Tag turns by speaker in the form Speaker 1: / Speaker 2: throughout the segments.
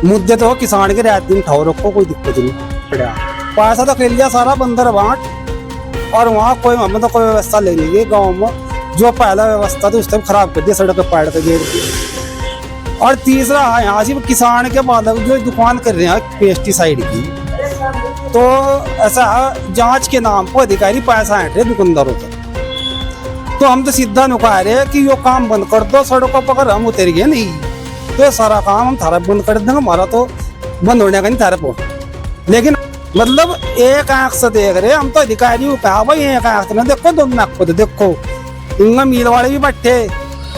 Speaker 1: मुद्दे तो किसान के रात दिन ठाव रखो, कोई दिक्कत नहीं पड़ा। पैसा तो खेल लिया सारा बंदर बांट, और वहाँ कोई मतलब कोई व्यवस्था ले ली गई गाँव में। जो पहला व्यवस्था थी उस टाइम खराब कर दिया, सड़क पे पाड़ के घेर दी। और तीसरा यहाँ से किसान के बालक जो दुकान कर रहे हैं पेस्टिसाइड की, तो ऐसा जांच के नाम पर अधिकारी पैसा हट रहे दुकानदारों से। तो हम तो सीधा नुका रहे हैं कि यो काम बंद कर दो, सड़कों पर हम उतर गए नहीं तो सारा काम हम थारा बंद कर देंगे, हमारा तो बंद होने का नहीं थारे को। लेकिन मतलब एक आंख से देख रहे हम तो अधिकारी को कहा भाई एक आंख से देखो, दोनों आंख को देखो। इनमें मिल वाले भी बैठे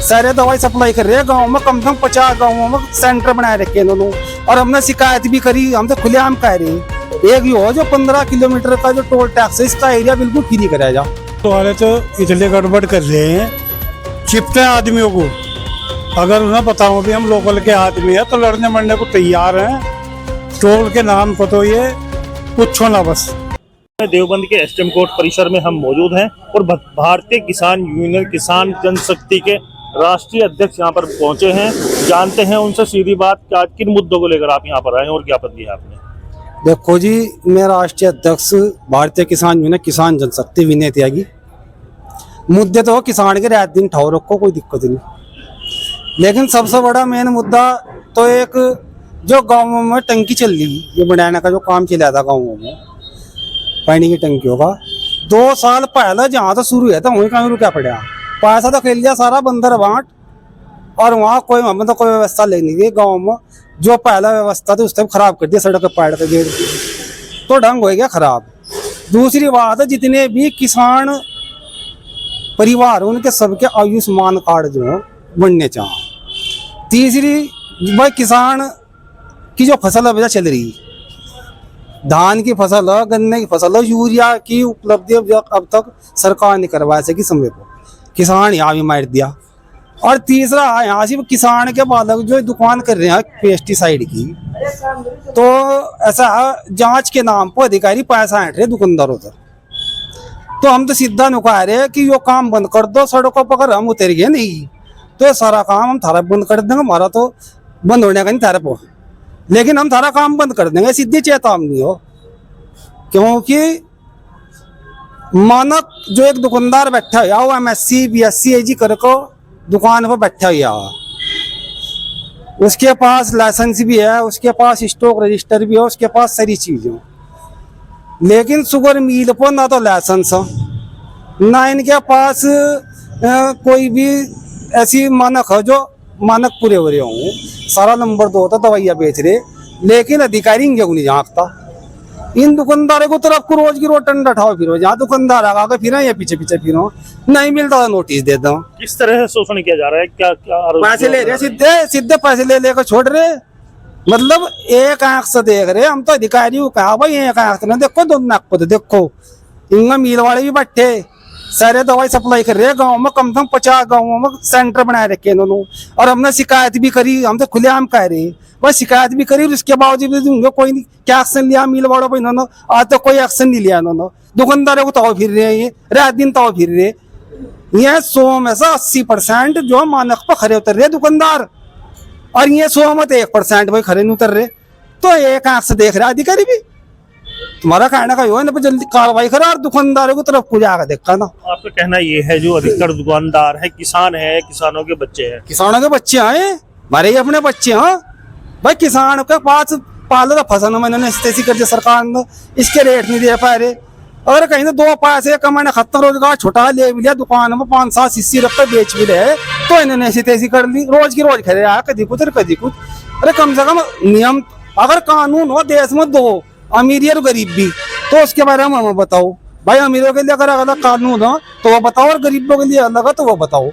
Speaker 1: सारे दवाई सप्लाई कर रहे हैं गाँव में, कम से कम 50 गाँवों में सेंटर बनाए रखे इन्होंने। और हमने शिकायत भी करी, हम तो खुलेआम कह रहे हैं एक ही हो जो 15 किलोमीटर का जो टोल टैक्स है इसका एरिया बिल्कुल फ्री कराया जा।
Speaker 2: तो वाले तो इसलिए गड़बड़ कर रहे हैं, चिपटे आदमियों को। अगर उन्हें बताऊं भी हम लोकल के आदमी है तो लड़ने मरने को तैयार हैं। टोल के नाम पर तो ये पूछो ना बस।
Speaker 3: देवबंद के एसडीएम कोर्ट परिसर में हम मौजूद हैं और भारतीय किसान यूनियन किसान जनशक्ति के राष्ट्रीय अध्यक्ष यहाँ पर पहुंचे हैं। जानते हैं उनसे सीधी बात, क्या किन मुद्दों को लेकर आप यहाँ पर आए और ज्ञापन दिया आपने।
Speaker 1: देखो जी, मैं राष्ट्रीय अध्यक्ष भारतीय किसान यूनियन किसान जनशक्ति विनय त्यागी। मुद्दे तो किसान के रात दिन ठाव रखो, कोई दिक्कत नहीं। लेकिन सबसे बड़ा मेन मुद्दा तो एक जो गाँव में टंकी चल रही, ये बनाने का जो काम चला था गाँव में पानी की टंकियों का, 2 साल पहले जहाँ तो शुरू हुआ था वहीं कहीं रुका पड़ा। पैसा तो खेल लिया सारा बंदर बांट, और वहाँ कोई मतलब कोई व्यवस्था ले नहीं गई गाँव में। जो पहला व्यवस्था थी उस टाइम खराब कर दिया, सड़क पे पाड़ के घेर दी, तो ढंग हो गया खराब। दूसरी बात है, जितने भी किसान परिवार उनके सबके आयुष्मान कार्ड जो है बनने चाहिए। तीसरी भाई किसान की जो फसल अब चल रही, धान की फसल है, गन्ने की फसल है, यूरिया की उपलब्धि अब तक सरकार ने करवा सकी समय को, किसान यहाँ भी मार दिया। और तीसरा यहाँ से किसान के बालक जो दुकान कर रहे हैं पेस्टिसाइड की, तो ऐसा जांच के नाम पर अधिकारी पैसा हट रहे दुकानदारों से। तो हम तो सीधा नुका रहे हैं कि यो काम बंद कर दो, सड़कों पर हम उतर गए नहीं तो सारा काम हम थारा बंद कर देंगे, हमारा तो बंद होने का नहीं थारे को। लेकिन हम सारा काम बंद कर देंगे, सीधी चेतावनी हो। क्योंकि मानक जो एक दुकानदार बैठा हुआ वो MSc BSc AG करके दुकान पर बैठा हुआ, उसके पास लाइसेंस भी है, उसके पास स्टॉक रजिस्टर भी है, उसके पास सारी चीजें। लेकिन शुगर मिल पर ना तो लाइसेंस है ना इनके पास कोई भी ऐसी मानक है जो मानक पूरे हो रहे होंगे। सारा नंबर 2 होता दवाइयाँ बेच रहे, लेकिन अधिकारी इनके को नहीं झाँकता। इन दुकानदारों को तरफ को रोज की रोज टंडा ठाओ फिरो, जहाँ दुकानदार आगे फिर या पीछे पीछे फिरो, नहीं मिलता तो नोटिस देता हूँ।
Speaker 3: किस तरह से शोषण किया जा रहा है, क्या क्या
Speaker 1: पैसे ले रहे, सीधे पैसे ले लेकर छोड़ रहे। मतलब एक आंख से देख रहे हम तो अधिकारी को कहा भाई एक आंख से ना देखो, दोनों आंख को देखो। इनमें मिल वाले भी बैठे सारे दवाई सप्लाई कर रहे हैं गाँव में, कम से कम 50 गाँवों में सेंटर बनाए रखे इन्होंने। और हमने शिकायत भी करी, हम तो खुलेआम कह रहे हैं बस शिकायत भी करी, उसके बावजूद भी कोई नहीं क्या एक्शन लिया मिल वालों पर इन्होंने। आज तक कोई एक्शन नहीं लिया इन्होंने। दुकानदारों को ताव फिर रहे हैं, ये रात दिन ताव फिर रहे। ये 100 में से 80% जो मानक पर खड़े उतर रहे दुकानदार, और ये 100 में 1% भाई खड़े नहीं उतर रहे। तो एक आंख से देख रहा अधिकारी भी। तुम्हारा कहना का यो है ना, जल्दी कार्रवाई करो और दुकानदारों की तरफ को जाकर देखा ना।
Speaker 3: आपका कहना ये है जो अधिकतर दुकानदार है किसान है, किसानों के बच्चे हैं,
Speaker 1: किसानों के बच्चे हैं, हमारे ही अपने बच्चे हैं भाई। किसान के पास पालो फसल में इन्होंने स्टेसी कर दिया सरकार ने, इसके रेट नहीं दे पा रहे। अगर कहीं तो 2 पैसे कमाने खत्म, रोजगार छोटा ले भी लिया, दुकान में 500-80 रुपए बेच भी रहे, तो इन्होंने ऐसी तैसी कर ली। रोज की रोज खड़े रहा, कभी कुछ कभी कुछ। अरे कम से कम नियम अगर कानून हो देश में, 2 अमीर और गरीब भी, तो उसके बारे में हमें बताओ भाई। अमीरों के लिए अगर अलग कानून हो तो वो बताओ, और गरीबों के लिए अलग है तो वो बताओ।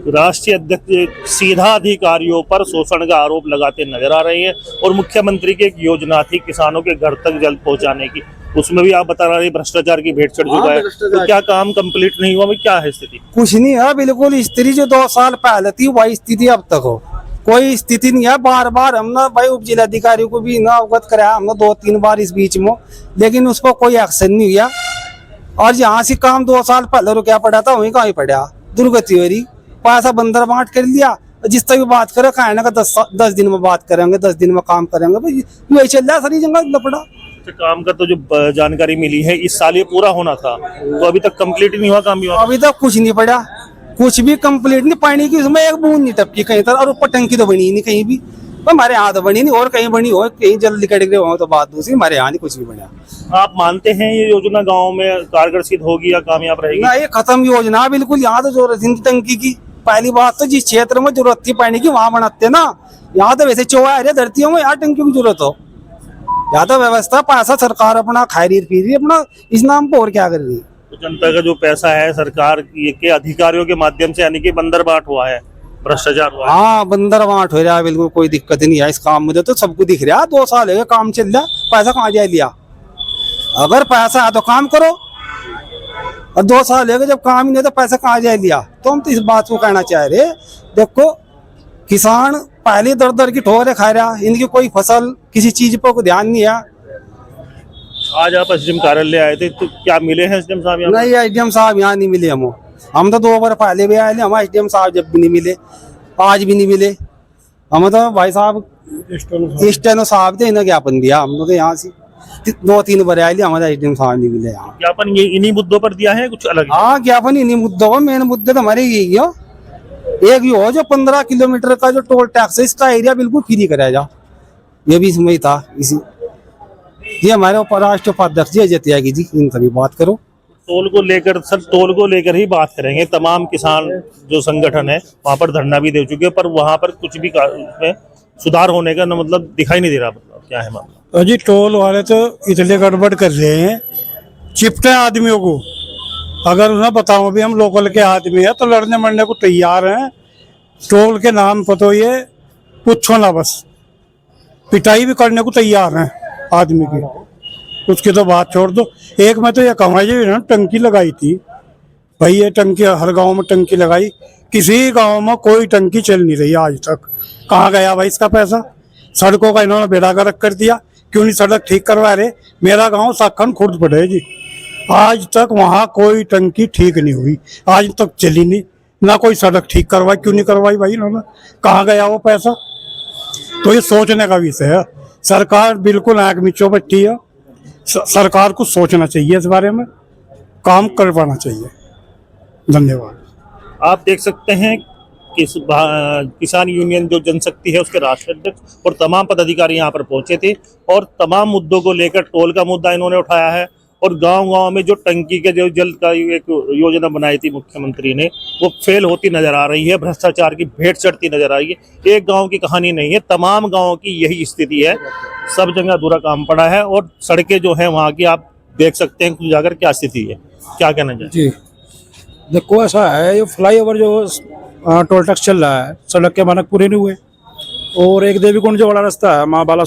Speaker 3: राष्ट्रीय अध्यक्ष सीधा अधिकारियों पर शोषण का आरोप लगाते नजर आ रहे हैं। और मुख्यमंत्री की एक योजना थी किसानों के घर तक जल पहुंचाने की, उसमें भी आप बता रहे हैं भ्रष्टाचार की भेंट चढ़ चुका है। तो क्या काम कंप्लीट नहीं हुआ, क्या है स्थिति?
Speaker 1: कुछ नहीं है, बिल्कुल स्थिति जो 2 साल पहले थी वही स्थिति अब तक हो, कोई स्थिति नहीं है। बार बार हमने भाई उप जिलाधिकारी को भी ना अवगत कराया हमने 2-3 बार इस बीच में, लेकिन उसको कोई एक्शन नहीं हुआ। और जहाँ से काम 2 साल पहले रुका पड़ा था वहीं कहीं पड़ा, दुर्गति हो रही। पैसा बंदर बांट कर लिया, जिस तरह भी बात करे कहने का 10 दिन में बात करेंगे, 10 दिन में काम करेंगे, भाई वही चल रहा है सारी जगह लपड़ा।
Speaker 3: तो काम का तो जो जानकारी मिली है इस साल ये पूरा होना था, तो अभी तक कंप्लीट नहीं हुआ काम।
Speaker 1: अभी तक कुछ नहीं पड़ा, कुछ भी कंप्लीट नहीं, पानी की उसमें एक बूंद नहीं टपकी कहीं तरह, और ऊपर टंकी तो बनी नहीं कहीं भी, हमारे यहाँ तो बनी नहीं, और कहीं बनी हो, कहीं जल्दी कट गए हो तो बात दूसरी, हमारे यहाँ नहीं कुछ भी बना।
Speaker 3: आप मानते हैं ये योजना गांव में कारगर सिद्ध होगी या कामयाब रहेगी?
Speaker 1: ना ये खत्म योजना बिल्कुल, यहाँ तो जरूरत थी टंकी की। पहली बात तो जिस क्षेत्र में जरूरत थी पानी की वहां बनाते ना, यहाँ तो वैसे चौहा है धरतियों में, यहाँ टंकी की जरूरत हो, यहाँ तो व्यवस्था पैसा सरकार अपना खा रही पी रही अपना, इस नाम पर और क्या कर रही है।
Speaker 3: तो जनता का जो पैसा है सरकार के अधिकारियों के माध्यम से यानी कि बंदर बाट हुआ है, भ्रष्टाचार हुआ है।
Speaker 1: हाँ बंदर वाट हो रहा है, बिल्कुल कोई दिक्कत नहीं है इस काम में, तो सबको दिख रहा है। 2 साल है काम चल रहा, पैसा कहाँ जाए लिया? अगर पैसा है तो काम करो, और 2 साल है जब काम ही नहीं तो पैसा कहाँ जाए लिया। तो हम तो इस बात को कहना चाह रहे, देखो किसान पहले दर दर की ठोकरें खा रहा, इनकी कोई फसल किसी चीज पर कोई ध्यान नहीं है।
Speaker 3: आज आप एसडीएम कार्यालय आए थे तो क्या मिले हैं एसडीएम साहब यहाँ?
Speaker 1: नहीं एसडीएम साहब यहाँ नहीं मिले, हम तो 2 बार पहले भी आए थे, हम एसडीएम साहब जब भी नहीं मिले, आज भी नहीं मिले। हम तो भाई साहब स्टेनो साहब थे, इन्हें ज्ञापन दिया, हम तो यहाँ से 2-3 बार आए, हमारे एसडीएम साहब नहीं मिले यहाँ।
Speaker 3: ज्ञापन ये इन्हीं मुद्दों पर दिया है, कुछ अलग है?
Speaker 1: हाँ ज्ञापन इन्हीं मुद्दों पर, मेन मुद्दे तो हमारे यही हो। एक ये हो जो 15 किलोमीटर का जो टोल टैक्स है इसका एरिया बिल्कुल फ्री कराया जा, ये भी इसमें ही था। इसी ये हमारे ऊपर राष्ट्रीय उपाध्यक्ष जी अजय त्यागी जी, इन सभी बात करो।
Speaker 3: टोल को लेकर सर, टोल को लेकर ही बात करेंगे। तमाम किसान जो संगठन है वहां पर धरना भी दे चुके हैं, पर वहां पर कुछ भी उसमें सुधार होने का न मतलब दिखाई नहीं दे रहा। मतलब क्या है मामला?
Speaker 2: जी टोल वाले तो इतने गड़बड़ कर रहे हैं, चिपटे आदमियों को। अगर उन्हें बताओ भी हम लोकल के आदमी है तो लड़ने मरने को तैयार हैं। टोल के नाम पर तो ये पूछो ना, बस पिटाई भी करने को तैयार हैं आदमी की, उसकी तो बात छोड़ दो। एक मैं तो ये कहूँगा जी ना, टंकी लगाई थी भाई, ये टंकी हर गांव में टंकी लगाई, किसी गांव में कोई टंकी चल नहीं रही आज तक। कहाँ गया भाई इसका पैसा? सड़कों का इन्होंने बेड़ा गर्क कर दिया, क्यों नहीं सड़क ठीक करवा रहे? मेरा गांव साखन खुर्द पड़े जी, आज तक वहाँ कोई टंकी ठीक नहीं हुई, आज तक चली नहीं, ना कोई सड़क ठीक करवाई। क्यों नहीं करवाई भाई इन्होंने? कहाँ गया वो पैसा? तो ये सोचने का विषय है। सरकार बिल्कुल आंख मिचो बट्टी है, सरकार को सोचना चाहिए, इस बारे में काम करवाना चाहिए। धन्यवाद।
Speaker 3: आप देख सकते हैं कि किसान यूनियन जो जनशक्ति है उसके राष्ट्रीय अध्यक्ष और तमाम पदाधिकारी यहाँ पर पहुंचे थे और तमाम मुद्दों को लेकर टोल का मुद्दा इन्होंने उठाया है, और गांव-गांव में जो टंकी के जो जल का एक योजना बनाई थी मुख्यमंत्री ने, वो फेल होती नजर आ रही है, भ्रष्टाचार की भेंट चढ़ती नजर आ रही है। एक गांव की कहानी नहीं है, तमाम गांवों की यही स्थिति है, सब जगह अधूरा काम पड़ा है। और सड़कें जो है वहाँ की आप देख सकते हैं जाकर क्या स्थिति है। क्या कहना चाहिए?
Speaker 4: जी देखो ऐसा है, ये फ्लाईओवर जो टोल टैक्स चल रहा है, सड़क के मानक पूरे नहीं हुए, और एक देवी कुंड जो बड़ा रास्ता है माँ बाला